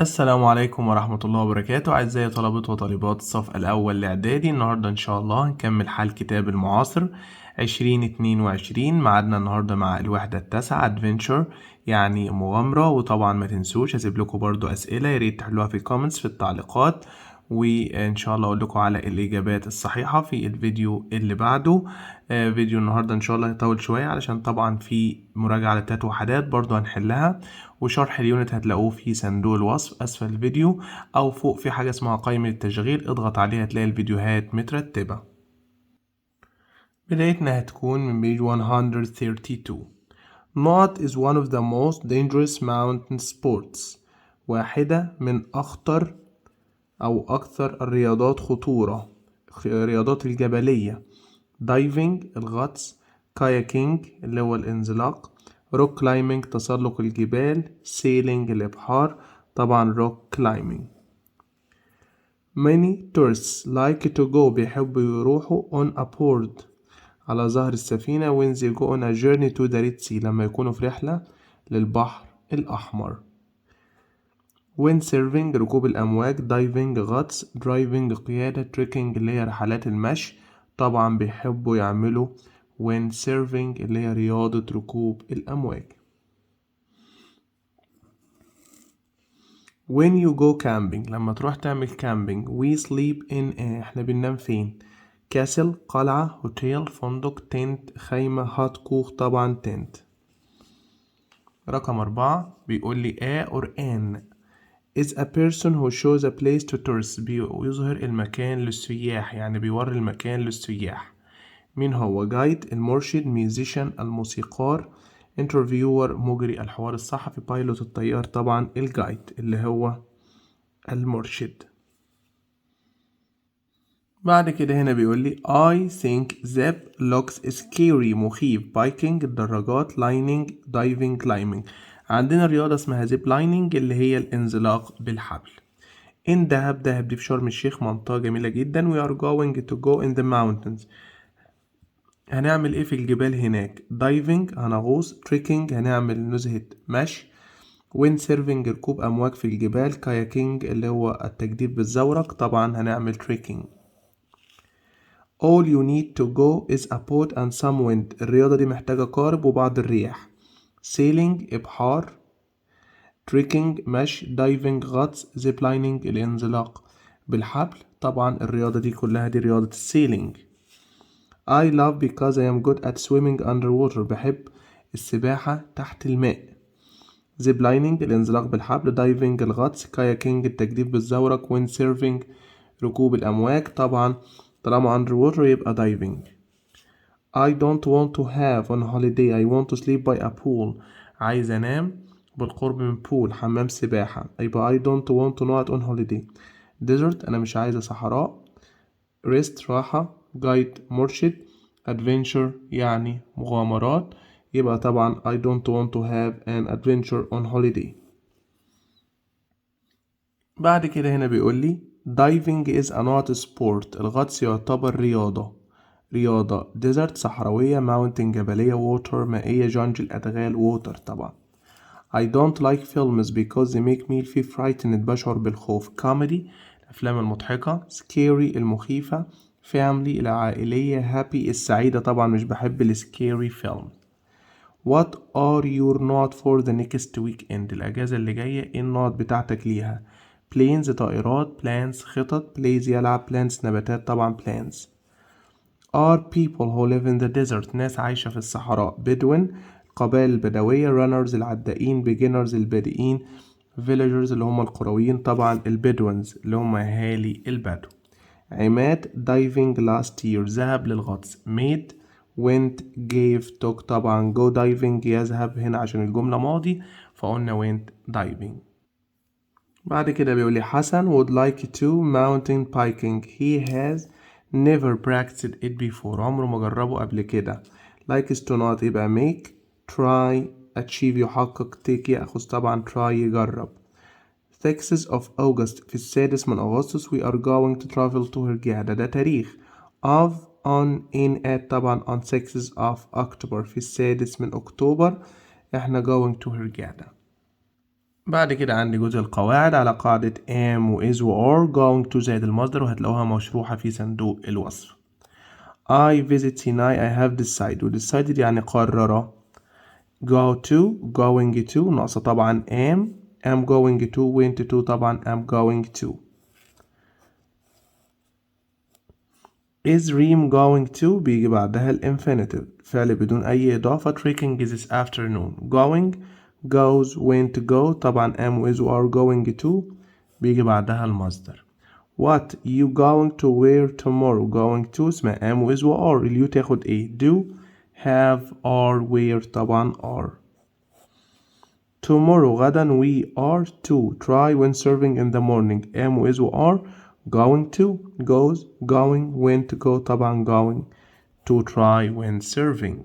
السلام عليكم ورحمة الله وبركاته. أعزائي طلبة وطالبات الصف الأول الاعدادي، النهاردة إن شاء الله هنكمل حل كتاب المعاصر 2022. معادنا النهاردة مع الوحدة التاسعة adventure، يعني مغامرة. وطبعا ما تنسوش هسيب لكم برضو أسئلة ياريت تحلوها في الكومنتس في التعليقات، وإن شاء الله أقول لكم على الإجابات الصحيحة في الفيديو اللي بعده. فيديو النهاردة إن شاء الله هيطول شوية علشان طبعا في مراجعة ل3 وحدات برضو هنحلها، وشرح اليونت هتلاقوه في صندوق الوصف أسفل الفيديو، أو فوق في حاجة اسمها قائمة التشغيل، اضغط عليها هتلاقي الفيديوهات مترتبة. بدايتنا هتكون من page 132. Not is one of the most dangerous mountain sports. واحدة من أخطر أو أكثر الرياضات خطورة، الرياضات الجبلية. دايفنج الغطس، كاياكينج اللي هو الانزلاق، روك كلايمينج تسلق الجبال، سيلينج الإبحار، طبعا روك كلايمينج. many tourists like to go بيحبوا يروحوا on a board على ظهر السفينة when they go on a journey to the Red Sea لما يكونوا في رحلة للبحر الأحمر. windsurfing ركوب الأمواج، diving غطس، driving قيادة، trekking اللي هي رحلات المشي، طبعا بيحبوا يعملوا windsurfing اللي هي رياضة ركوب الأمواج. when you go camping لما تروح تعمل camping we sleep in احنا بننام فين؟ كاسل قلعة، هوتيل فندق، تنت خيمة، هات كوخ، طبعا تنت. رقم 4 بيقول لي a or an is a person who shows a place to tourists بيظهر المكان للسياح، يعني بيوري المكان للسياح. مين هو؟ جايد المرشد، ميوزيشن الموسيقار، انترفيور مجري الحوار الصحفي، بايلوت الطيار، طبعا الجايد اللي هو المرشد. بعد كده هنا بيقول لي I think that looks scary مخيف. بايكنج الدراجات، لايننج دايفنج كلايمنج. عندنا رياضة اسمها زيب لايننج اللي هي الانزلاق بالحبل. in دهب، دهب دي في شرم الشيخ منطقة جميلة جدا. we are going to go in the mountains هنعمل ايه في الجبال هناك؟ دايفنج هنغوص، تريكنج هنعمل نزهة مشي، ويند سيرفنج ركوب أمواج في الجبال، كاياكينج اللي هو التجديف بالزورق، طبعا هنعمل تريكنج. all you need to go is a boat and some wind الرياضة دي محتاجة قارب وبعض الرياح. sailing إبحار، تريكنج مشي، دايفنج غطس، زيب لايننج الانزلاق بالحبل، طبعا الرياضة دي كلها دي رياضة السيلينج. I love because I am good at swimming underwater بحب السباحة تحت الماء. زيب لايننج الانزلاق بالحبل، دايفنج الغطس، كاياكينج التجديف بالزورق، ويند سيرفنج ركوب الأمواج، طبعا طالما underwater يبقى diving. I don't want to have on holiday I want to sleep by a pool عايز أنام بالقرب من pool حمام سباحة، يبقى I don't want to not on holiday. desert أنا مش عايزة صحراء. rest راحة، guide مرشد، adventure يعني مغامرات، يبقى طبعا I don't want to have an adventure on holiday. بعد كده هنا بيقول لي diving is a not sport الغطس يعتبر رياضة desert صحراوية، mountain جبلية، water مائية، جنجل أدغال، water طبعا. I don't like films because they make me feel frightened بشعر بالخوف. comedy الأفلام المضحكة، scary المخيفة، family العائلية، happy السعيدة، طبعا مش بحب السكيري فيلم. What are your not for the next weekend الأجازة اللي جاية ايه النوت بتاعتك ليها؟ planes طائرات، plans خطط، plays يلعب، plants نباتات، طبعا plans. are people who live in the desert ناس عايشة في الصحراء. bedouin القبائل البدوية، runners العدائين، beginners البادئين، villagers اللي هم القرويين، طبعا البدوينز اللي هم أهالي البدو. عماد diving last year ذهب للغطس. made went gave took، طبعا go diving يذهب هنا عشان الجملة ماضي فقلنا went diving. بعد كده بيقول لي حسن would like to mountain biking he has never practiced it before عمره ما جربه قبل كده. likes to not يبقى make، try achieve يحقق، take يأخذ، طبعا try يجرب. 6th of August في السادس من أغسطس we are going to travel to الجديدة ده تاريخ. of on in at طبعا on 6th of October في السادس من أكتوبر احنا going to الجديدة. بعد كده عندي جزء القواعد على قاعدة am و is و are going to زائد المصدر، وهتلاقوها مشروحة في صندوق الوصف. I visit Sinai. I have decided. و decided يعني قرر. go to going to ناقصة طبعا am going to went to طبعا am going to. is Reem going to بيجي بعدها الانفينيتيف، فعل بدون أي إضافة. trekking this afternoon. going goes went to go طبعا am و is و are going to بيجي بعدها المصدر. what you going to wear tomorrow. going to اسمها am و is و are. اليو تاخد ايه؟ do have are wear طبعا are. tomorrow غدا we are to try when serving in the morning. am و is و are going to goes going went to go طبعا going to try when serving.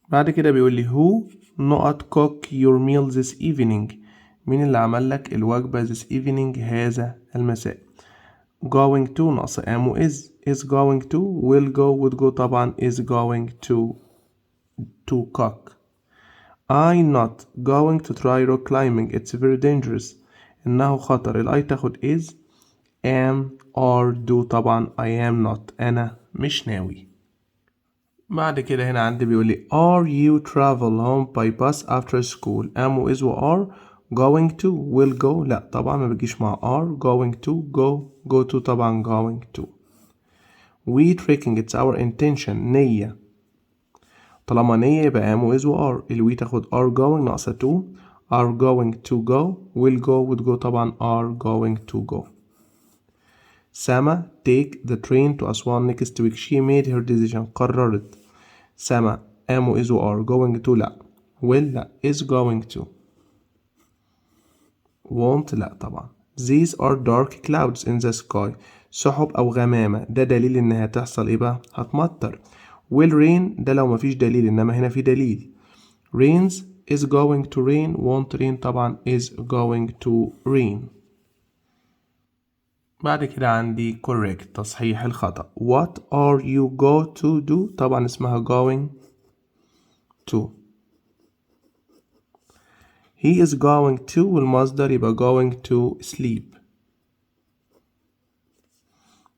بعد كده بيقول لي who not cook your meal this evening. مين اللي عمل لك الوجبة this evening هذا المساء. going to ناقصة am و is going to will go would go طبعا is going to cook. I not going to try rock climbing. It's very dangerous. إنه خطر. الأي تاخد is am or do طبعا I am not أنا مش ناوي. بعد كده هنا عندي بيقول لي are you travel home by bus after school. am و is و are going to will go لا طبعا ما بيجيش مع are going to go to طبعا going to. we trekking it's our intention نية. طالما نية يبقى am و is و are. الوي تاخد are going ناقصة to are going to go will go would go طبعا are going to go. سما take the train to Aswan next week. she made her decision قررت. سما am و is و are going to لا will لا is going to won't لا طبعا. these are dark clouds in the sky. سحب أو غمامة ده دليل إنها هتحصل إيه بقى؟ هتمطر. will rain ده لو مفيش دليل، إنما هنا في دليل. rains is going to rain won't rain طبعا is going to rain. بعد كده عندي correct تصحيح الخطأ. what are you go to do طبعا اسمها going to. he is going to والمصدر يبقى going to sleep.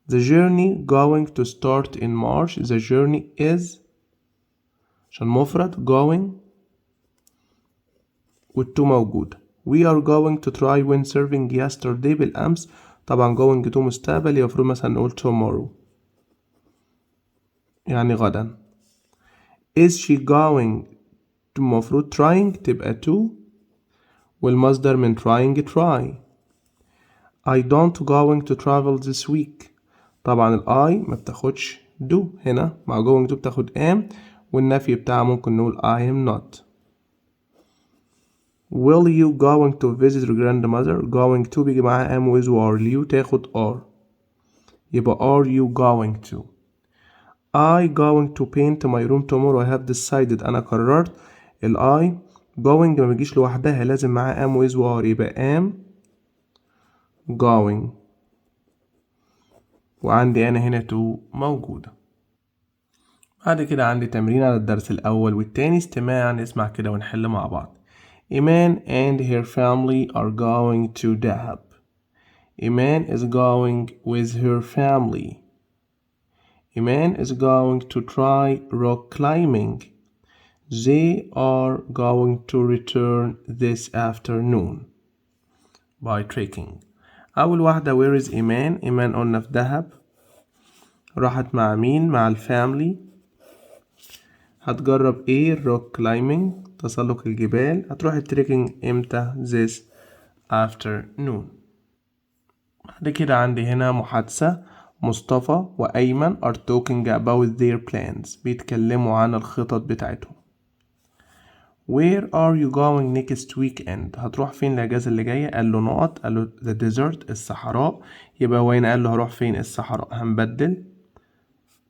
the journey going to start in March. the journey is عشان مفرد going والتو موجود. we are going to try when serving yesterday بالأمس طبعا going to مستقبل، يفرض مثلا نقول tomorrow يعني غدا. is she going to مفروض trying تبقى to والمصدر من trying try. I don't going to travel this week. طبعا الآي ما بتاخدش do هنا، مع going to بتاخد am والنفي بتاعها ممكن نقول I am not. will you going to visit your grandmother. going to بيجي معاها am with or you تاخد are يبقى are you going to. I going to paint my room tomorrow. I have decided أنا قررت. الآي going ما بيجيش لوحدها، لازم معاها am with or يبقى am going، وعندي أنا هنا to موجودة. بعد كده عندي تمرين على الدرس الأول والتاني استماعا. نسمع كده ونحل مع بعض. إيمان and her family are going to دهب. إيمان is going with her family. إيمان is going to try rock climbing. They are going to return this afternoon by trekking. أول واحدة where is إيمان. إيمان قلنا في دهب. راحت مع مين؟ مع الفاميلي. هتجرب ايه؟ rock climbing تسلق الجبال. هتروح التريكنج امتى؟ this afternoon. بعد كده عندي هنا محادثة. مصطفى وأيمن are talking about their plans بيتكلموا عن الخطط بتاعتهم. where are you going next weekend. هتروح فين الأجازة اللي جاية؟ قال له نقط، قال له the desert الصحراء، يبقى وين قال له هروح فين الصحراء. هنبدل،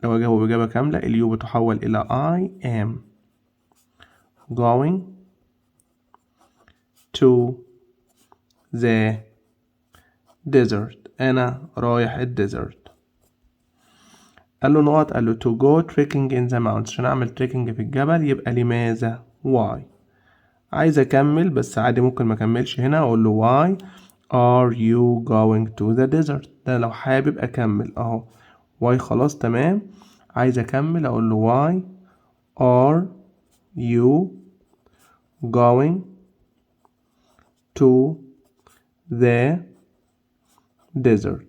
لو أجابه بإجابة كاملة اليو بتحول إلى I am going to the desert. أنا رايح الديزرت. قال له نقط، قال له to go trekking in the mountains عشان أعمل trekking في الجبل، يبقى لماذا why. عايز اكمل بس عادي ممكن ما اكملش هنا، اقول له why are you going to the desert. ده لو حابب اكمل اهو why خلاص تمام. عايز اكمل اقول له why are you going to the desert.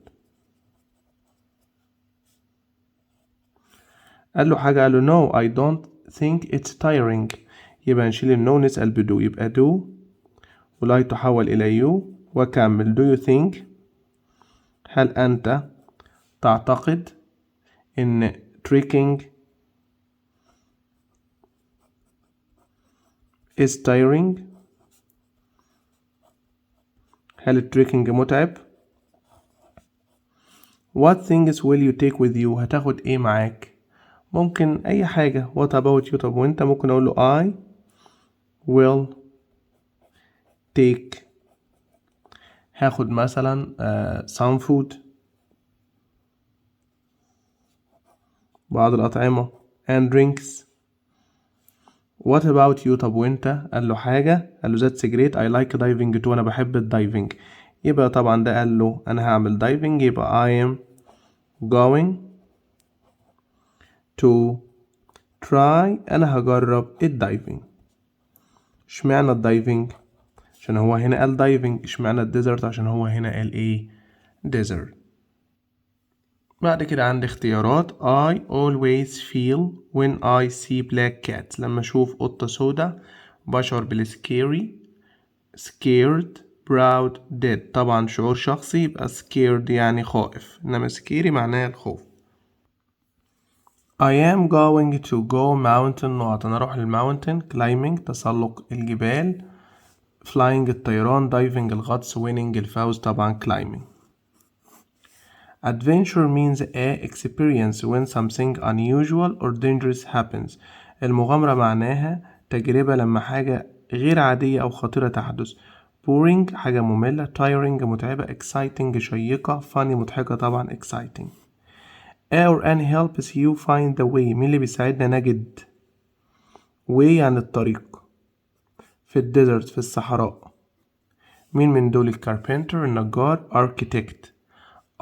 قال له حاجة، قال له no I don't think it's tiring. يبقى نشيل النو نسأل بدو، يبقى do ولا تحول إلى you وكمل. do you think، هل أنت تعتقد إن trekking is tiring؟ هل التريكنج متعب؟ what things will you take with you، هتاخد ايه معاك؟ ممكن اي حاجة. what about you، طب وانت؟ ممكن اقول له I will take، هاخد مثلا some food، بعض الأطعمة and drinks. what about you، طب وانت؟ قال له حاجة، قال له that's great I like diving too، انا بحب الدايفنج. يبقى طبعا ده قال له انا هعمل دايفنج، يبقى I am going to try، انا هجرب الدايفنج. اشمعنى الدايفنج؟ عشان هو هنا قال دايفنج. اشمعنى الديزرت؟ عشان هو هنا قال ايه؟ ديزرت. بعد كده عندي اختيارات. I always feel when I see black cats، لما اشوف قطة سودا بشعر بالسكيري، scared proud dead. طبعا شعور شخصي، يبقى scared يعني خائف، انما سكيري معناه الخوف. I am going to go mountain نقط، انا اروح للماونتن. climbing تسلق الجبال، flying الطيران، diving الغطس، winning الفوز. طبعا climbing. adventure means a experience when something unusual or dangerous happens. المغامرة معناها تجربة لما حاجة غير عادية أو خطيرة تحدث. boring حاجة مملة، tiring متعبة، exciting شيقة، funny مضحكة. طبعا exciting. a or an helps you find the way، مين اللي بيساعدنا نجد؟ way يعني الطريق. في الديزرت في الصحراء. مين من دول؟ الكاربنتر النجار،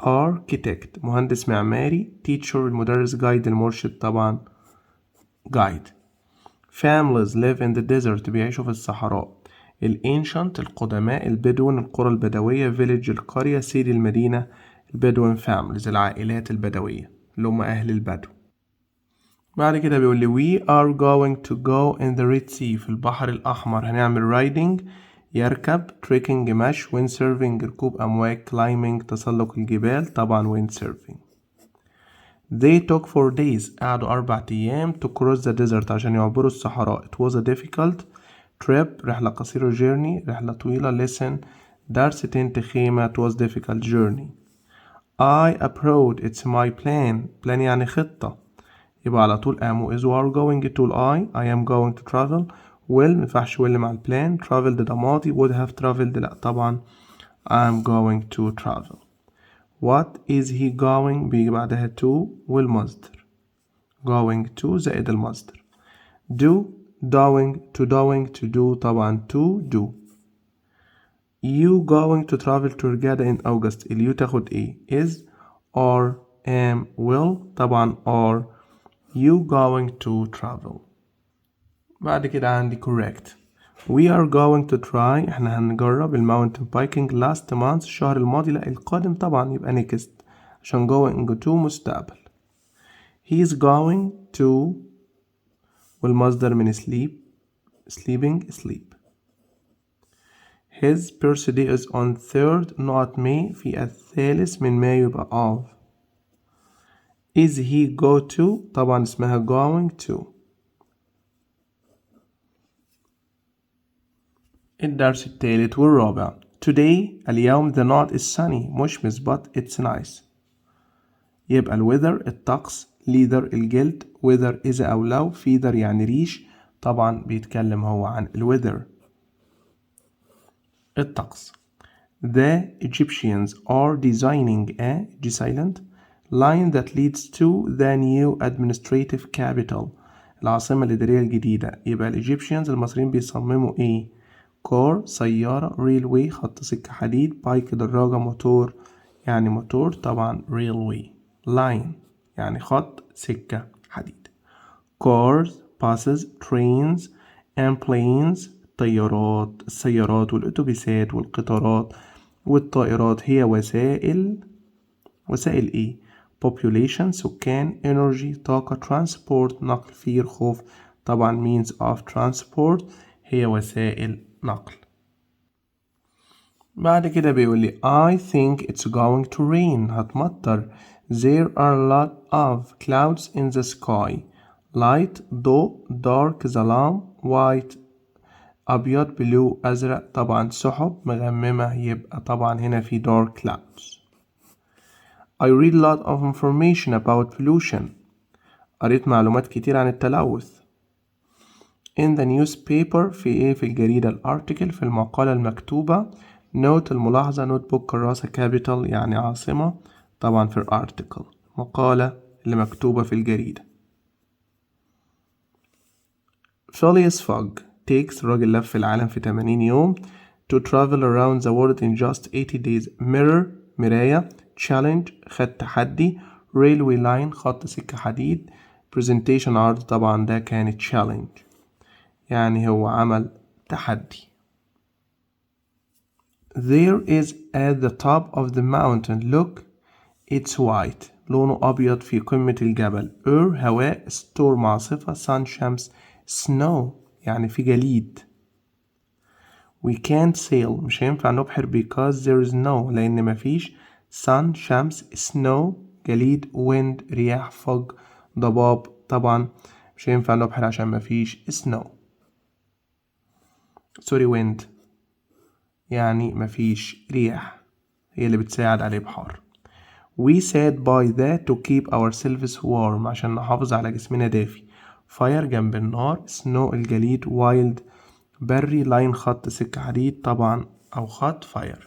architect مهندس معماري، teacher المدرس، guide المرشد. طبعا guide. families live in the desert بيعيشوا في الصحراء. ancient القدماء، البدون القرى البدوية، village القرية، city المدينة. البدوين families العائلات البدوية اللي هم أهل البدو. بعد كده بيقول لي we are going to go in the Red Sea، في البحر الأحمر. هنعمل riding يركب، trekking مشي، windsurfing ركوب أمواج، climbing تسلق الجبال. طبعا windsurfing. they took 4 days قعدوا 4 أيام to cross the desert عشان يعبروا الصحراء. it was a difficult trip رحلة قصيرة، journey رحلة طويلة، lesson درس، tent خيمة. it was difficult journey. I abroad it's my plan يعني خطة، يبقى على طول am is are going to I am going to travel. will مينفعش will مع البلان. traveled ده ماضي. would have traveled لأ طبعا I'm going to travel. what is he going بيجي بعدها to والمصدر. going to زائد المصدر. do doing to do. طبعا to do. you going to travel to Hurghada in August. اليو تاخد ايه؟ is or am will. طبعا are you going to travel. بعد كده عندي correct. we are going to try احنا هنجرب الماونتن بايكنج last month الشهر الماضي. لا القادم طبعا يبقى next عشان going to مستقبل. he is going to والمصدر من sleep. his birthday is on 3rd not May في الثالث من مايو يبقى of. is he go to طبعا اسمها going to. الدرس الثالث والرابع. today اليوم the night is sunny مشمس but it's nice. يبقى الweather الطقس، leather الجلد، weather إذا أو لو، feather يعني ريش. طبعا بيتكلم هو عن الweather الطقس. the Egyptians are designing a silent line that leads to the new administrative capital. العاصمة الإدارية الجديدة، يبقى الإيجيبشنز المصريين بيصمموا إيه؟ كار سيارة، ريلوي خط سكة حديد، بايك دراجة، موتور يعني موتور طبعا ريلوي، لاين يعني خط سكة حديد. cars buses trains and planes الطيارات السيارات والأتوبيسات والقطارات والطائرات هي وسائل إيه؟ population سكان، energy طاقة، transport نقل، fear خوف طبعا means of transport هي وسائل نقل. بعد كده بيقول لي I think it's going to rain هتمطر. There are a lot of clouds in the sky. light ضوء، dark ظلام، white أبيض، blue أزرق طبعا سحب مغممة، يبقى طبعا هنا في dark clouds. I read a lot of information about pollution قريت معلومات كتير عن التلوث. in the newspaper في الجريدة الارتكل في المقالة المكتوبة. note الملاحظة، نوت بوك كراسة، capital يعني عاصمة طبعا في الارتكل مقالة اللي مكتوبة في الجريدة. Phileas Fogg takes راجل لف العالم في 80 يوم to travel around the world in just 80 days. mirror مراية، challenge خد تحدي، railway line خط سكة حديد، presentation عرض طبعا ده كانت challenge يعني هو عمل تحدي. There is at the top of the mountain look it's white لونه أبيض في قمة الجبل. air هواء، storm عاصفة، sun شمس، snow يعني في جليد. we can't sail مش هينفع نبحر because there is no لأن مفيش sun شمس، snow جليد، wind رياح، fog ضباب طبعا مش هينفع نبحر عشان مفيش snow. wind يعني مفيش رياح هي اللي بتساعد على الإبحار. we said by that to keep ourselves warm عشان نحافظ على جسمنا دافي. fire جنب النار، snow الجليد، wild بري، line خط سكة حديد طبعا أو خط fire.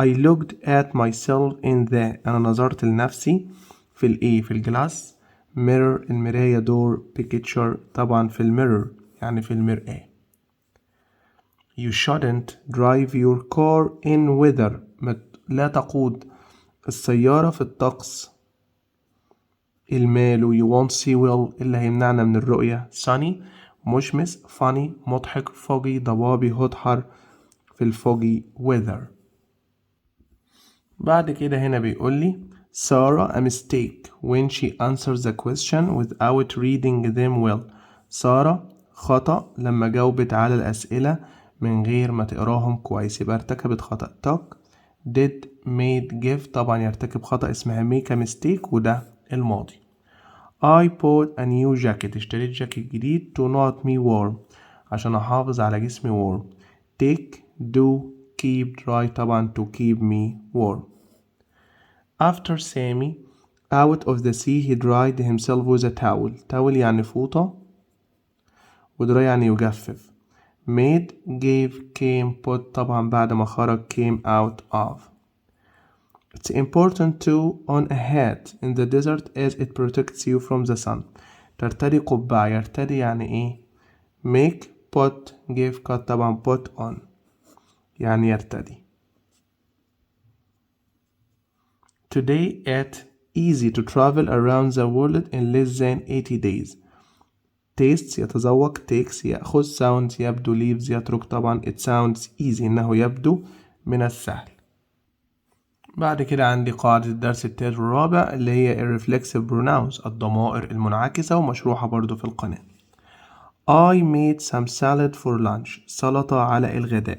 I looked at myself in the أنا نظرت لنفسي في الجلاس. mirror المراية، door picture طبعا في الميرور يعني في المرآة. You shouldn't drive your car in weather لا تقود السيارة في الطقس الماله. you won't see well اللي هيمنعنا من الرؤية. sunny مشمس، funny مضحك، foggy ضبابي هدحر في الفوجي weather. بعد كده هنا بيقول لي Sarah a mistake when she answers the question without reading them well. سارة خطأ لما جاوبت على الأسئلة من غير ما تقراهم كويس، يبقى ارتكبت خطأ. talk did made give طبعا يرتكب خطأ اسمها make a mistake وده الماضي. I bought a new jacket اشتريت جاكيت جديد to not me warm عشان أحافظ على جسمي warm. take do keep dry طبعا to keep me warm. After Sammy out of the sea he dried himself with a towel. towel يعني فوطة ودry يعني يجفف. made gave came put طبعا بعد ما خرج came out of. It's important to own a hat in the desert as it protects you from the sun. ترتدي قبعة، يرتدي يعني ايه؟ make put give cut طبعا put on يعني يرتدي. Today it's easy to travel around the world in less than 80 days. taste يتذوق، takes يأخذ، sounds يبدو، leaves يترك طبعا it sounds easy إنه يبدو من السهل. بعد كده عندي قاعدة الدرس التالت والرابع اللي هي reflexive pronouns الضمائر المنعكسة ومشروحة برضو في القناة. I made some salad for lunch سلطة على الغداء.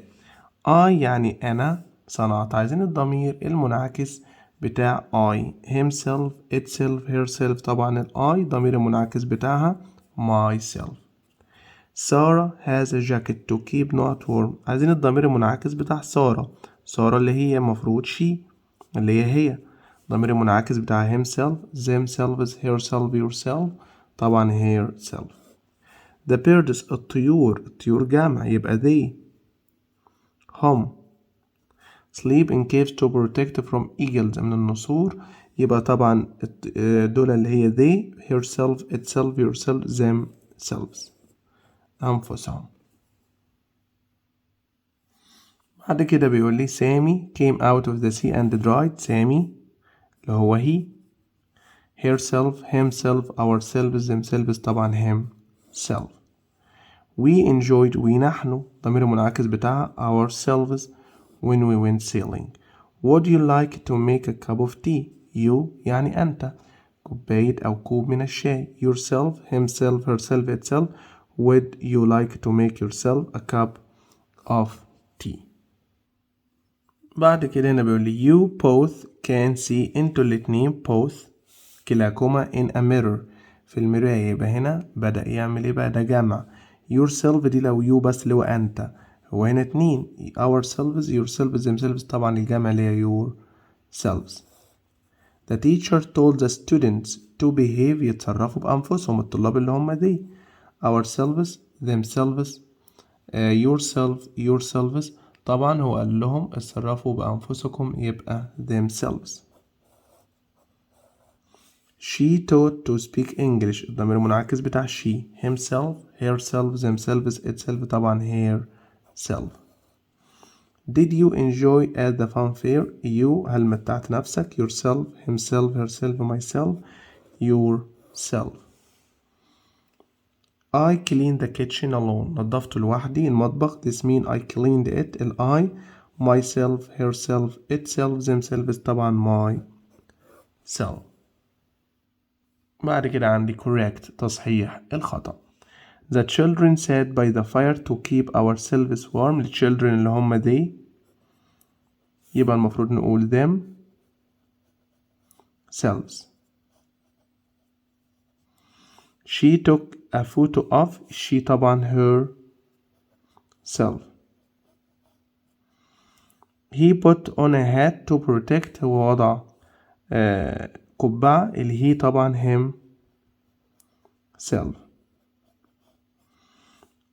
I يعني أنا صنعت، عايزين الضمير المنعكس بتاع I himself itself herself طبعا ال I ضمير المنعكس بتاعها myself. Sarah has a jacket to keep not warm عايزين الضمير المنعكس بتاع سارة اللي هي مفروض she اللي هي ضمير المنعكس بتاع himself themselves herself yourself طبعا herself. The birds الطيور جمع يبقى they هم. sleep in caves to protect from eagles من النسور يبقى طبعا دول اللي هي they herself itself yourself them selves أنفسهم. بعد كده بيقول لي سامي came out of the sea and dried. سامي اللي هو he، herself himself ourselves themselves طبعا himself. we enjoyed ونحن ضمير منعكس بتاعها ourselves when we went sailing. would you like to make a cup of tea. you يعني أنت، كوباية أو كوب من الشاي. yourself himself herself itself. would you like to make yourself a cup of tea. بعد كده هنا بيقول لي you both can see. انتوا الاتنين both كلاكما in a mirror في المراية. يبقى هنا بدأ يعمل ايه بقى؟ ده جمع. yourself دي لو you بس اللي هو انت، هو هنا اتنين ourselves yourselves themselves طبعا الجمع اللي هي yourselves. the teacher told the students to behave يتصرفوا بأنفسهم، الطلاب اللي هم دي ourselves themselves yourselves طبعا هو قال لهم اتصرفوا بأنفسكم يبقى themselves. she taught to speak English الضمير المنعكس بتاع she himself herself themselves itself طبعا herself. did you enjoy at the fun fair. you هل متعت نفسك. yourself himself herself myself yourself. I cleaned the kitchen alone نظفت لوحدي المطبخ. this mean I cleaned it. I myself herself itself themselves طبعا myself. بعد كده عندي correct تصحيح الخطأ. the children sat by the fire to keep ourselves warm. the children اللي هم they يبقى المفروض نقول them selves. she took a photo of. she طبعا her self. he put on a hat to protect. هو وضع قبعة اللي هي طبعا himself.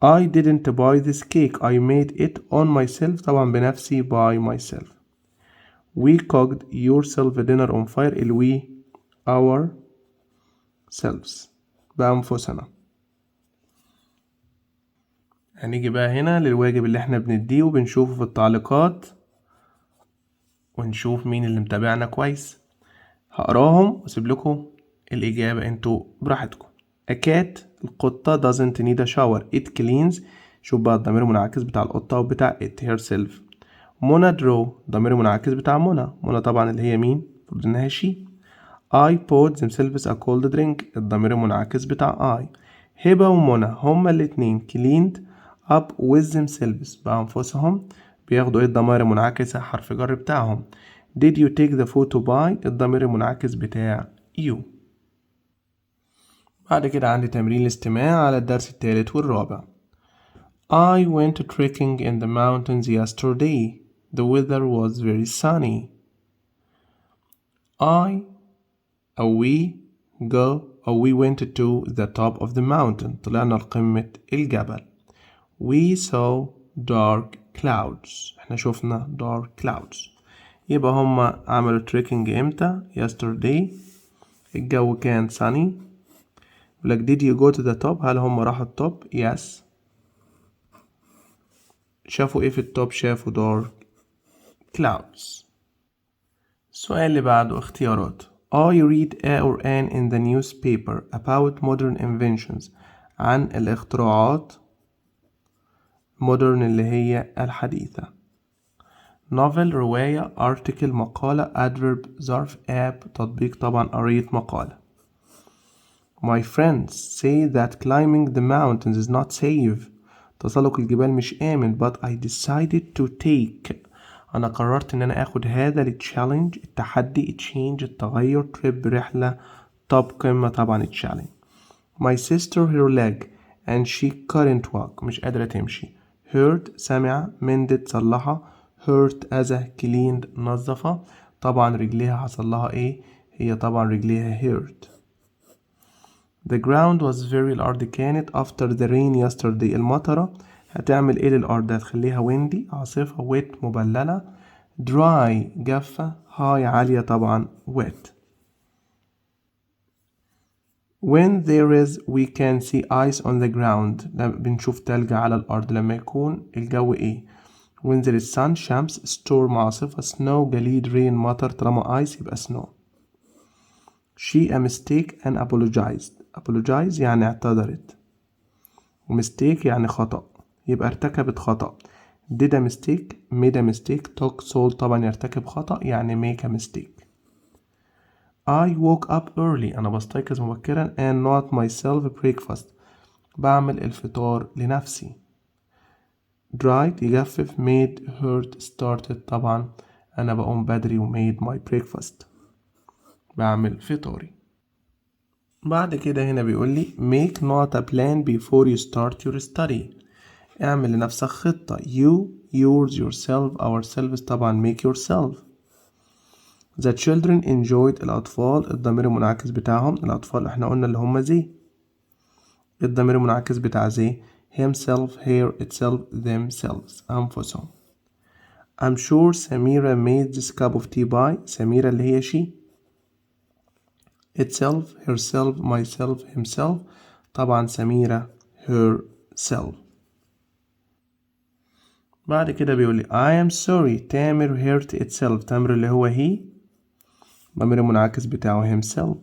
I didn't buy this cake. I made it on myself طبعا بنفسي by myself. we cooked yourself dinner on fire. we ourselves بأنفسنا. هنيجي بقى هنا للواجب اللي احنا بنديه وبنشوفه في التعليقات ونشوف مين اللي متابعنا كويس. هقراهم واسيب لكم الإجابة انتوا براحتكم. a cat القطة doesn't need a shower. it cleans. شوف بقى الضمير المنعكس بتاع القطة وبتاع it herself. منى draw ضمير منعكس بتاع منى طبعا اللي هي مين؟ المفروض انها she. I bought themselves a cold drink الضمير المنعكس بتاع I. هبة ومنى هما الاتنين cleaned up with themselves بأنفسهم بياخدوا ايه الضمائر المنعكسة حرف جر بتاعهم. did you take the photo by الضمير المنعكس بتاع you. بعد كده عندي تمرين الاستماع على الدرس الثالث والرابع. I went trekking in the mountains yesterday. The weather was very sunny. we went to the top of the mountain. طلعنا لقمة الجبل. We saw dark clouds. احنا شفنا dark clouds. يبقى هما عملوا trekking امتى؟ yesterday. الجو كان sunny. يقولك did you go to the top؟ هل هما راحوا التوب؟ yes. شافوا ايه في التوب؟ شافوا dark clouds. السؤال اللي بعده اختيارات. I read a or an in the newspaper about modern inventions. عن الاختراعات modern اللي هي الحديثة. novel رواية. article مقالة. adverb ظرف. app تطبيق. طبعا قريت مقالة. my friends say that climbing the mountains is not safe. تسلق الجبال مش آمن. but I decided to take. أنا قررت إن أنا آخد هذا التشالنج التحدي change التغير trip رحلة طب قمة طبعا التشالنج. my sister her leg and she couldn't walk مش قادرة تمشي. heard سمع. mended صلحة. hurt أذى. cleaned نظفة. طبعا رجليها حصل لها ايه؟ هي طبعا رجليها hurt. the ground was very الأرض كانت after the rain yesterday. المطرة هتعمل ايه للأرض؟ هتخليها windy عاصفة. wet مبللة. dry جافة. high عالية طبعا wet. When there is we can see ice on the ground. بنشوف تلج على الأرض لما يكون الجو إيه. When there is sun شمس storm عاصفة snow جليد rain مطر طالما ice يبقى snow. She a mistake and apologized يعني اعتذرت. mistake يعني خطأ يبقى ارتكبت خطأ. did a mistake made a mistake took sold طبعا يرتكب خطأ يعني make a mistake. I woke up early أنا بستيقظ مبكرا and not myself breakfast بعمل الفطار لنفسي. dried يجفف made hurt started طبعا أنا بقوم بدري و made my breakfast بعمل فطاري. بعد كده هنا بيقول لي make not a plan before you start your study. اعمل لنفسك خطة. you yours yourself ourselves طبعا make yourself. The children enjoyed الأطفال الضمير المنعكس بتاعهم الأطفال احنا قلنا اللي هم زي. الضمير المنعكس بتاع زي himself her itself themselves أنفسهم. I'm sure سميرة made this cup of tea by سميرة اللي هي she. itself herself myself himself طبعا سميرة herself. بعد كده بيقول لي I am sorry تامر hurt itself تامر اللي هو he ضمير المنعكس بتاعه himself.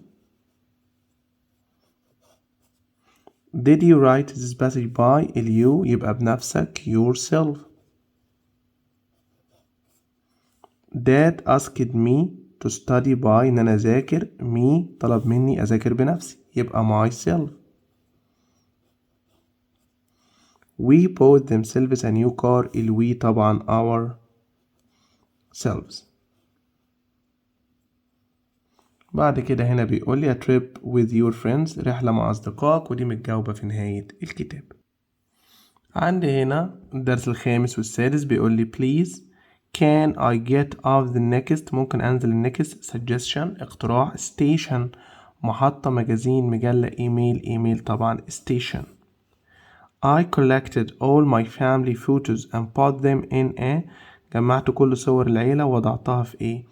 Did you write this passage by you يبقى بنفسك yourself. Dad asked me to study by إن أنا أذاكر me طلب مني أذاكر بنفسي يبقى myself. We bought themselves a new car الوي طبعا ourselves. بعد كده هنا بيقول لي a trip with your friends رحلة مع أصدقائك ودي متجاوبة في نهاية الكتاب. عندي هنا الدرس الخامس والسادس بيقول لي please can I get off the next ممكن أنزل النكست suggestion اقتراح station محطة مجازين مجلة إيميل طبعا station. I collected all my family photos and put them in a جمعت كل صور العيلة ووضعتها في ايه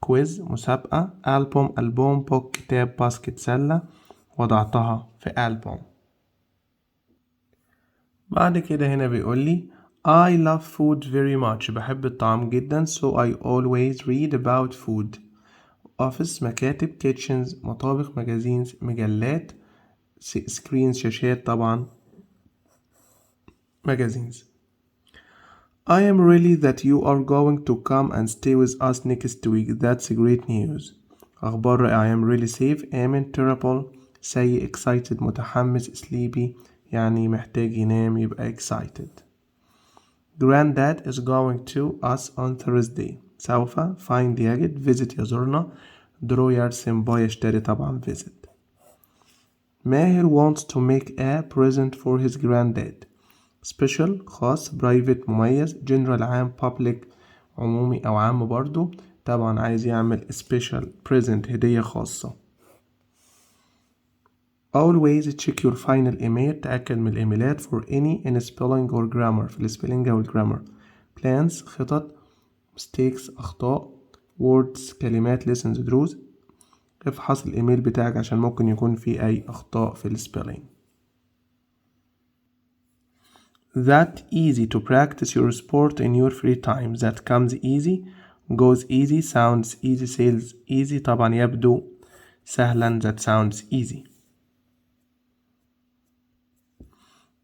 كويز مسابقة ألبوم بوك كتاب باسكت سلة وضعتها في ألبوم. بعد كده هنا بيقول لي I love food very much بحب الطعام جدا so I always read about food. office مكاتب kitchens مطابخ مجازينز مجلات screens شاشات طبعا magazines. I am really that you are going to come and stay with us next week. That's great news. أخبار رائعة. I am really safe. آمن terrible سيء excited متحمس sleepy يعني محتاج ينام يبقى excited. Granddad is going to us on Thursday. سوف find يجد visit يزورنا draw يرسم buy يشتري طبعا visit. ماهر wants to make a present for his granddad. special خاص private مميز general عام public عمومي أو عام برضو طبعا عايز يعمل special present هدية خاصة. always check your final email تأكد من الإيميلات for any in spelling or grammar في السبيلنج أو الجرامر. plans خطط mistakes أخطاء words كلمات lessons دروس افحص الإيميل بتاعك عشان ممكن يكون فيه أي أخطاء في السبيلنج. that easy to practice your sport in your free time. that comes easy goes easy sounds easy sails easy طبعا يبدو سهلا that sounds easy.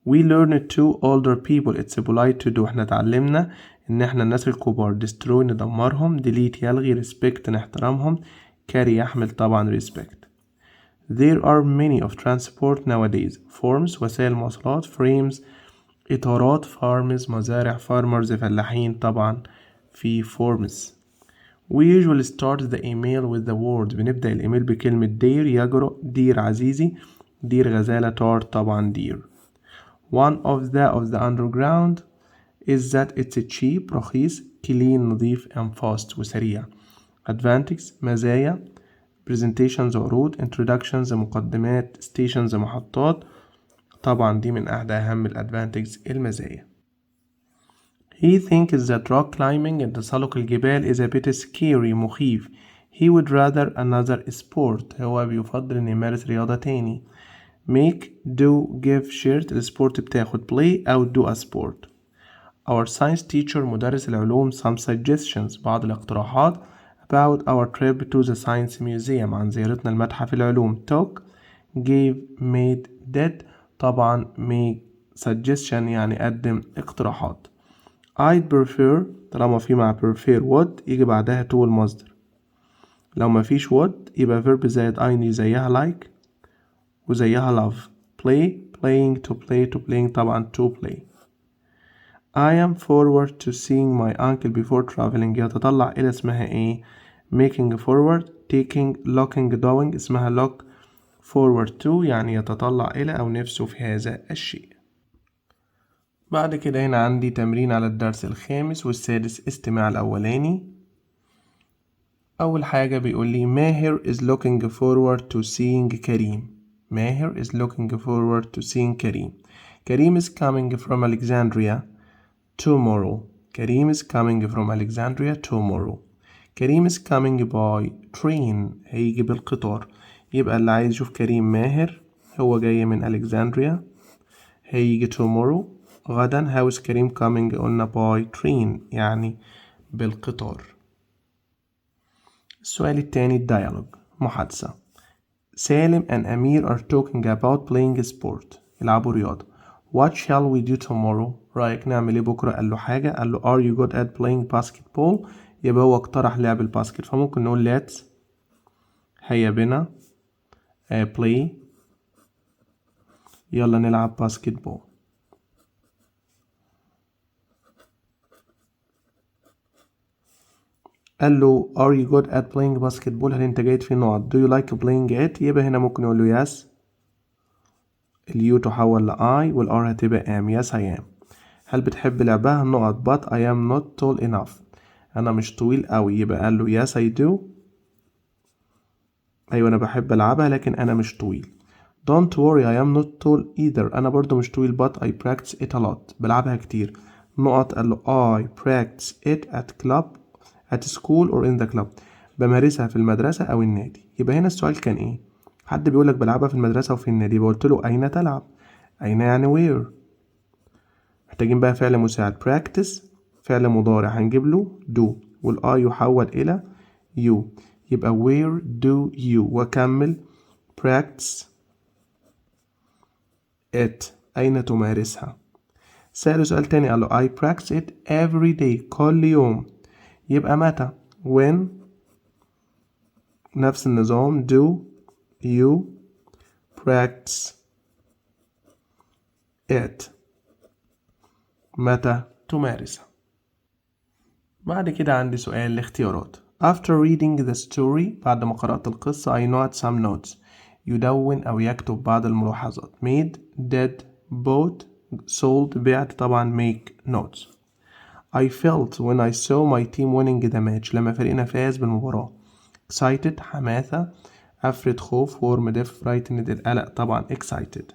we learned to older people it's polite to do احنا اتعلمنا ان احنا الناس الكبار destroy ندمرهم delete يلغي respect نحترمهم carry يحمل طبعا respect. there are many of transport nowadays. forms وسائل مواصلات frames إطارات farms مزارع farmers فلاحين طبعا في forms. we usually start the email with the word بنبدأ الإيميل بكلمة dear يجرؤ dear عزيزي dear غزالة tar طبعا dear. one of the underground is that it's cheap رخيص clean نظيف and fast وسريع. advantages مزايا presentations عروض introductions مقدمات stations محطات طبعا دي من أحد أهم الادفانتجز المزايا. he thinks that rock climbing التسلق الجبال is a bit scary مخيف he would rather another sport. هو بيفضل إنه يمارس رياضة تاني. make do give shared السبورت بتاخد play أو do a sport. Our science teacher مدرس العلوم some suggestions بعض الاقتراحات about our trip to the science museum عن زيارتنا المتحف العلوم. talk gave made did طبعا make suggestion يعني قدم اقتراحات. I'd prefer طالما في مع prefer would يجي بعدها to المصدر. لو مفيش would يبقى verb زائد ing زيها like وزيها love. play playing to play to playing طبعا to play. I am forward to seeing my uncle before traveling يتطلع إلى اسمها إيه؟ making forward taking looking doing اسمها look forward to يعني يتطلع إلى أو نفسه في هذا الشيء. بعد كده هنا عندي تمرين على الدرس الخامس والسادس استماع الأولاني. أول حاجة بيقول لي ماهر is looking forward to seeing كريم. ماهر is looking forward to seeing كريم. كريم is coming from Alexandria tomorrow. كريم is coming from Alexandria tomorrow. كريم is coming by train هيجي بالقطار. يبقى اللي عايز يشوف كريم ماهر هو جاي من ألكسندريا هيجي tomorrow غدا. هاوس كريم coming قلنا by train يعني بالقطار. السؤال التاني الديالوج محادثة. سالم and أمير are talking about playing sport يلعبوا رياضة. What shall we do tomorrow؟ رأيك نعمل ايه بكرة؟ قال له حاجة. قال له are you good at playing basketball؟ يبقى هو اقترح لعب الباسكت فممكن نقول let's هيا بنا play يلا نلعب باسكتبول. قال له are you good at playing basketball؟ هل انت جيد في النقط؟ do you like playing it؟ يبقى هنا ممكن نقول له yes. اليو تحول ل I والR هتبقى am. yes I am. هل بتحب لعبها؟ النقط but I am not tall enough. أنا مش طويل أوي. يبقى قال له yes I do. أيوة أنا بحب ألعبها لكن أنا مش طويل. don't worry I am not tall either. أنا برضو مش طويل but I practice it a lot. بلعبها كتير. نقط قال له I practice it at club at school or in the club. بمارسها في المدرسة أو النادي. يبقى هنا السؤال كان إيه؟ حد بيقولك بلعبها في المدرسة وفي النادي يبقى قلت له أين تلعب؟ أين يعني where. محتاجين بقى فعل مساعد practice فعل مضارع هنجيب له do والآي يحول إلى you. يبقى where do you وكمل practice it أين تمارسها. سأله سؤال تاني قال له I practice it every day كل يوم. يبقى متى when نفس النظام do you practice it متى تمارسها. بعد كده عندي سؤال الاختيارات. After reading the story بعد ما قرأت القصة I note some notes يدون أو يكتب بعض الملاحظات. made did bought sold بعت طبعا make notes. I felt when I saw my team winning the match لما فريقنا فاز بالمباراة. excited حماسة أفرد خوف warm def frightened القلق طبعا excited.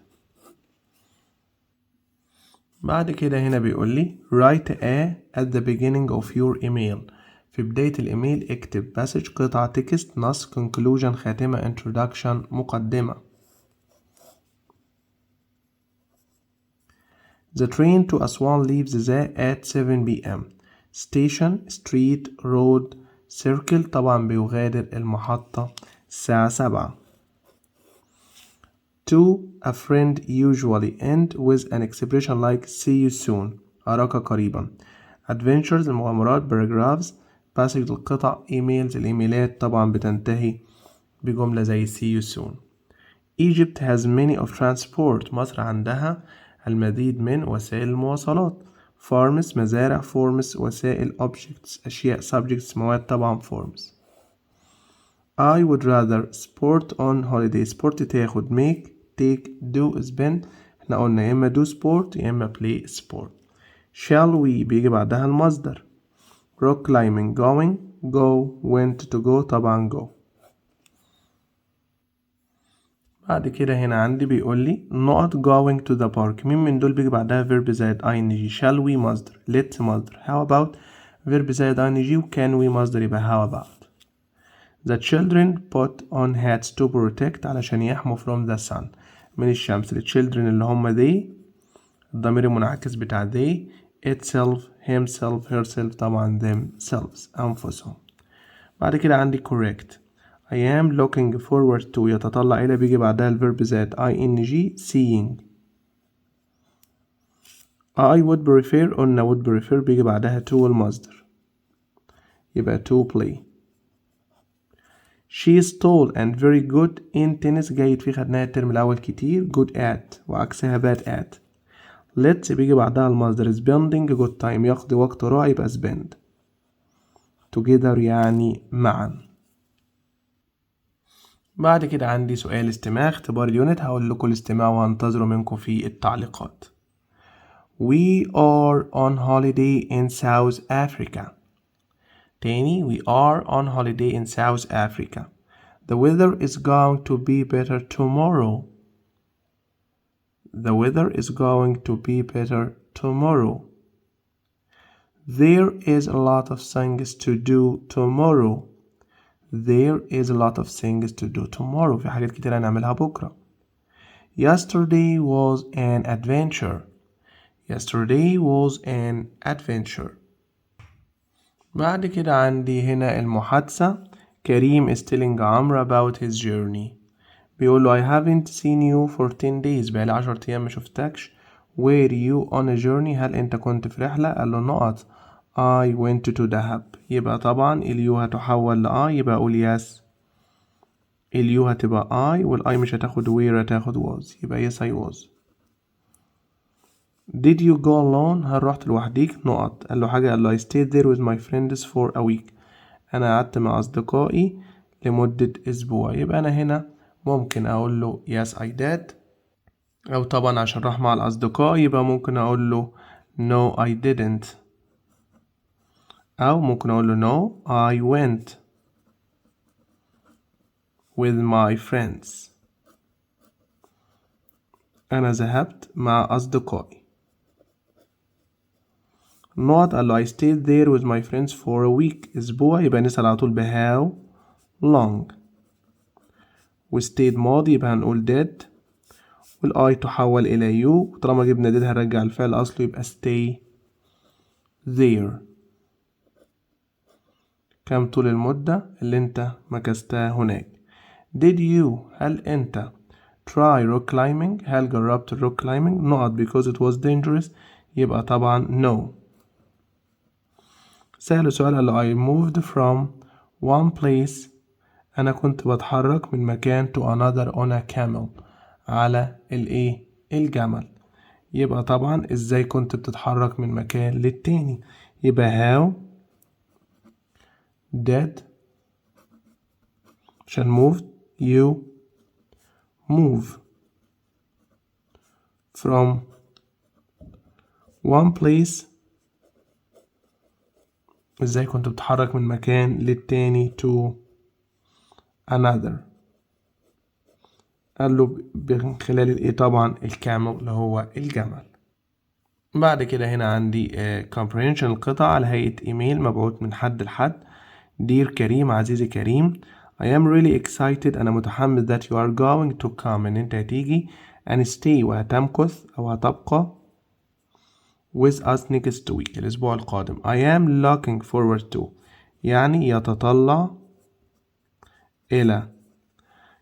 بعد كده هنا بيقول لي write a at the beginning of your email في بداية الإيميل اكتب passage قطعة تكست نص conclusion خاتمة introduction مقدمة. The train to Aswan leaves at 7 p.m. station street road circle طبعا بيغادر المحطة الساعة 7. To a friend usually end with an expression like see you soon أراك قريبا. adventures المغامرات paragraphs passage القطع emails الإيميلات طبعا بتنتهي بجملة زي see you soon. Egypt has many of transport مصر عندها المزيد من وسائل المواصلات. farms مزارع forms وسائل objects أشياء subjects مواد طبعا forms. I would rather sport on holiday sport تاخد make take do spend احنا قلنا يا اما do sport يا اما play sport. shall we بيجي بعدها المصدر. rock climbing going go went to go طبعا go. بعد كده هنا عندي بيقول لي not going to the park مين من دول بيجي بعدها verb زائد ing. shall we مصدر let's مصدر how about verb زائد ing و can we مصدر يبقى how about. The children put on hats to protect علشان يحموا from the sun من الشمس. The children اللي هم they الضمير المنعكس بتاع they itself himself herself طبعا themselves أنفسهم. بعد كده عندي correct. I am looking forward to يتطلع إلى بيجي بعدها الverb ذات ing seeing. I would prefer قلنا would prefer بيجي بعدها to والمصدر يبقى to play. She is tall and very good in tennis. جيد فيه خدناها الترم الأول كتير. good at وعكسها bad at. let's بيجي بعدها المصدر spending good time يقضي وقت رائع يبقى spend. together يعني معا. بعد كده عندي سؤال استماع اختبار اليونت. هقول لكم الاستماع وهنتظروا منكم في التعليقات. We are on holiday in South Africa. تاني we are on holiday in South Africa. The weather is going to be better tomorrow. The weather is going to be better tomorrow. There is a lot of things to do tomorrow. There is a lot of things to do tomorrow. في حاجات كتير هنعملها بكرة. Yesterday was an adventure. Yesterday was an adventure. بعد كده عندي هنا المحادثة. كريم is telling عمرو about his journey. بيقول له I haven't seen you for 10 days. بقالي 10 أيام ما شفتكش. Were you on a journey؟ هل أنت كنت في رحلة؟ قال له نقط I went to دهب. يبقى طبعا اليو هتحول لآ يبقى أقول يس. اليو هتبقى I والآي مش هتاخد where هتاخد was يبقى yes I was. Did you go alone؟ هل رحت لوحديك؟ نقط قال له حاجة قال له I stayed there with my friends for a week. أنا قعدت مع أصدقائي لمدة أسبوع. يبقى أنا هنا ممكن أقول له yes I did. أو طبعا عشان راح مع الأصدقاء يبقى ممكن أقول له no I didn't. أو ممكن أقول له no I went with my friends. أنا ذهبت مع أصدقائي. نقط قال له I stayed there with my friends for a week. أسبوع يبقى نسأل على طول ب how long. و stayed ماضي يبقى هنقول did. والآي تحول إلى you. طالما جبنا did هنرجع الفعل أصله يبقى stay there. كم طول المدة اللي انت مكثتها هناك؟ Did you هل انت try rock climbing؟ هل جربت rock climbing؟ نقط because it was dangerous يبقى طبعا no. سأل سؤال قال له I moved from one place. أنا كنت بتحرك من مكان to another on a camel على الجمل. يبقى طبعا ازاي كنت بتتحرك من مكان للتاني؟ يبقى how did عشان moved you move from one place. ازاي كنت بتتحرك من مكان للتاني to another. قال له من خلال طبعا الكامل اللي هو الجمل. بعد كده هنا عندي comprehension القطع على هيئة ايميل مبعوث من حد لحد. دير كريم عزيزي كريم I am really excited. أنا متحمس that you are going to come إن أنت هتيجي and stay وهتمكث أو هتبقى with us next week الأسبوع القادم. I am looking forward to يعني يتطلع إلى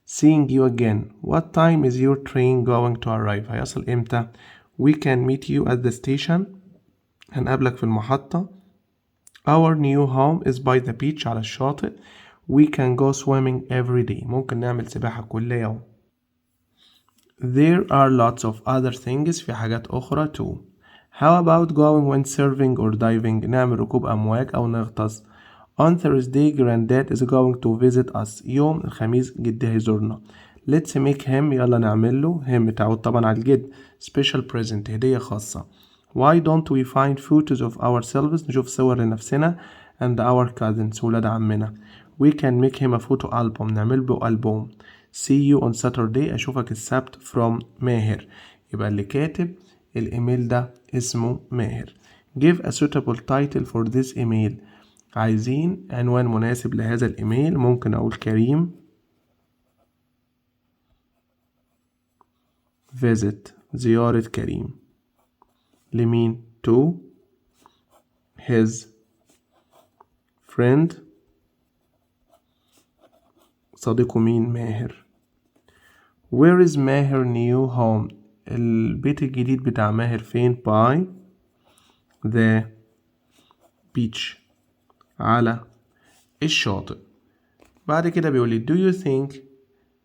seeing you again. What time is your train going to arrive؟ هيصل إمتى؟ We can meet you at the station. هنقابلك في المحطة. Our new home is by the beach على الشاطئ. We can go swimming every day. ممكن نعمل سباحة كل يوم. There are lots of other things في حاجات أخرى too. How about going windsurfing or diving؟ نعمل ركوب أمواج أو نغطس. On Thursday granddad is going to visit us. يوم الخميس جدي هيزورنا. Let's make him يلا نعمل له him متعود طبعا على الجد special present هدية خاصة. Why don't we find photos of ourselves؟ نشوف صور لنفسنا and our cousins ولاد عمنا. We can make him a photo album نعمل له ألبوم. See you on Saturday أشوفك السبت from ماهر. يبقى اللي كاتب الإيميل ده اسمه ماهر. Give a suitable title for this email. عايزين عنوان مناسب لهذا الإيميل، ممكن أقول كريم visit زيارة كريم لمين؟ to his friend صديقه مين؟ ماهر. where is ماهر new home البيت الجديد بتاع ماهر فين؟ by the beach على الشاطئ. بعد كده بيقولي do you think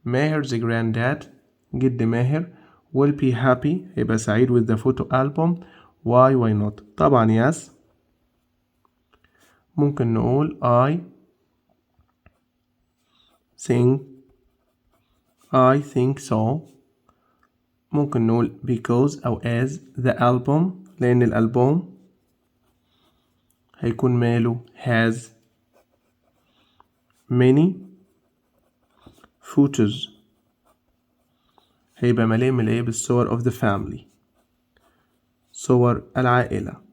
ماهر's granddad جد ماهر will be happy هيبقى سعيد with the photo album why not طبعا yes. ممكن نقول I think so. ممكن نقول because أو as the album لأن الألبوم هيكون ماله has many photos هيبقى مليء بالصور of the family صور العائلة.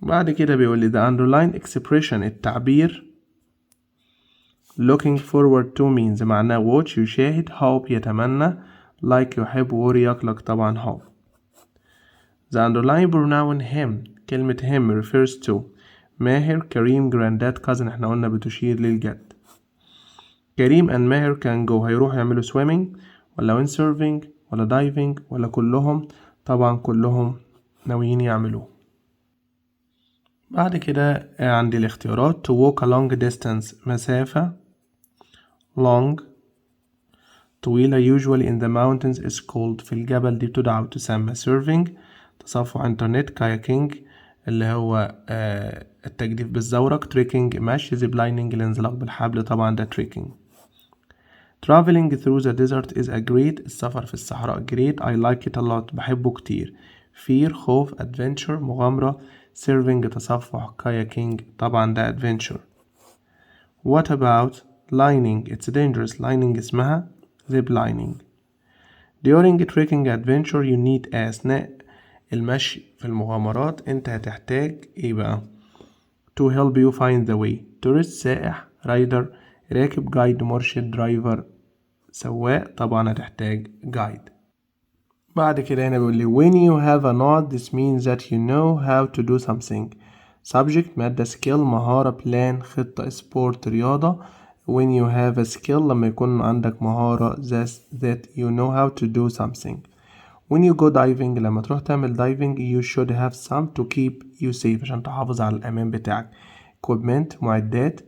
بعد كده بيقول لي the underline expression التعبير looking forward to means معناه watch يشاهد hope يتمنى like يحب worry يقلق طبعا hope. the underline pronoun him كلمة him refers to ماهر كريم granddad cousin احنا قلنا بتشير للجد. كريم and ماهر can go هيروحوا يعملوا swimming ولا windsurfing ولا diving ولا كلهم؟ طبعا كلهم ناويين يعملوه. بعد كده عندي الاختيارات to walk a long distance مسافة long طويلة usually in the mountains is called في الجبل دي تدعى وتسمى surfing تصفح انترنت kayaking اللي هو التجديف بالزورق trekking مشي zip lining الانزلاق بالحبل طبعا ده trekking. traveling through the desert is a great السفر في الصحراء great I like it a lot بحبه كتير. fear خوف adventure مغامرة surfing تصفح kayaking طبعا ده adventure. what about lining it's dangerous lining اسمها zip lining. during trekking adventure you need أثناء المشي في المغامرات انت هتحتاج ايه بقى؟ to help you find the way tourist سائح رايدر راكب جايد مرشد درايفر سواق طبعا هتحتاج جايد. بعد كده هنا بيقول لي when you have a not this means that you know how to do something subject مادة skill مهارة plan خطة sport رياضة. when you have a skill لما يكون عندك مهارة that you know how to do something. when you go diving لما تروح تعمل diving you should have some to keep you safe عشان تحافظ على الأمان بتاعك. equipment معدات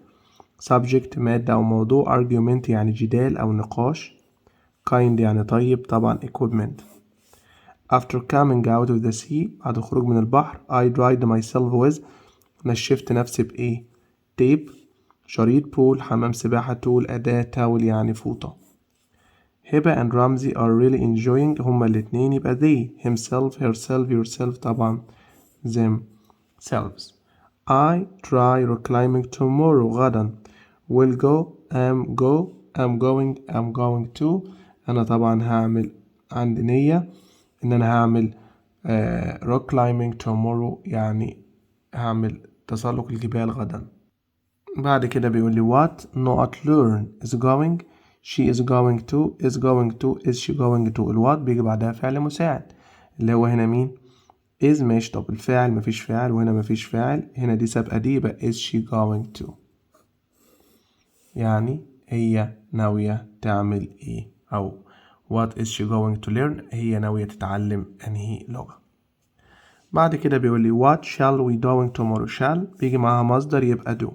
subject مادة أو موضوع argument يعني جدال أو نقاش kind يعني طيب طبعا equipment. after coming out of the sea بعد الخروج من البحر I dried myself with نشفت نفسي بإيه؟ tape شريط بول حمام سباحة tool أداة towel يعني فوطة. هبة and رمزي are really enjoying هما الاتنين يبقى they himself herself yourself طبعا themselves. I try rock climbing tomorrow غدا will go I'm going to أنا طبعا هعمل عندي نية إن أنا هعمل rock climbing tomorrow يعني هعمل تسلق الجبال غدا. بعد كده بيقول لي what not learn is going she is going to is she going to الوات بيجي بعدها فعل مساعد اللي هو هنا مين؟ is ماشي طب الفاعل مفيش فاعل وهنا مفيش فاعل هنا دي سابقة دي يبقى is she going to يعني هي ناوية تعمل ايه أو what is she going to learn هي ناوية تتعلم أنهي لغة. بعد كده بيقول لي what shall we doing tomorrow shall بيجي معاها مصدر يبقى do.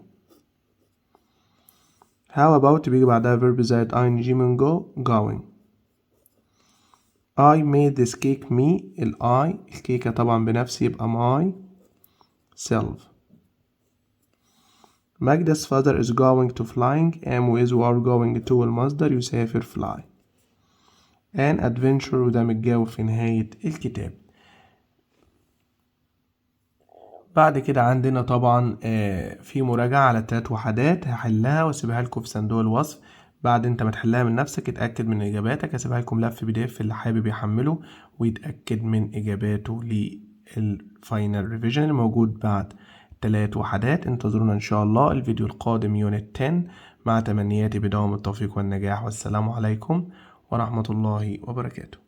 how about بيجي بعدها verb زائد ing من go going. I made this cake me الكيكة طبعا بنفسي يبقى my self. Magda's father is going to flying am with are going to المصدر يسافر fly. an adventure وده متجاوب في نهاية الكتاب. بعد كده عندنا طبعا في مراجعة على 3 وحدات هحلها واسيبها لكم في صندوق الوصف. بعد انت ما تحلها من نفسك اتأكد من اجاباتك هسيبها لكم لف PDF اللي حابب يحمله ويتأكد من اجاباته الفاينل ريفيجن الموجود بعد 3 وحدات. انتظرونا إن شاء الله الفيديو القادم يونت 10 مع تمنياتي بدوام التوفيق والنجاح، والسلام عليكم ورحمة الله وبركاته.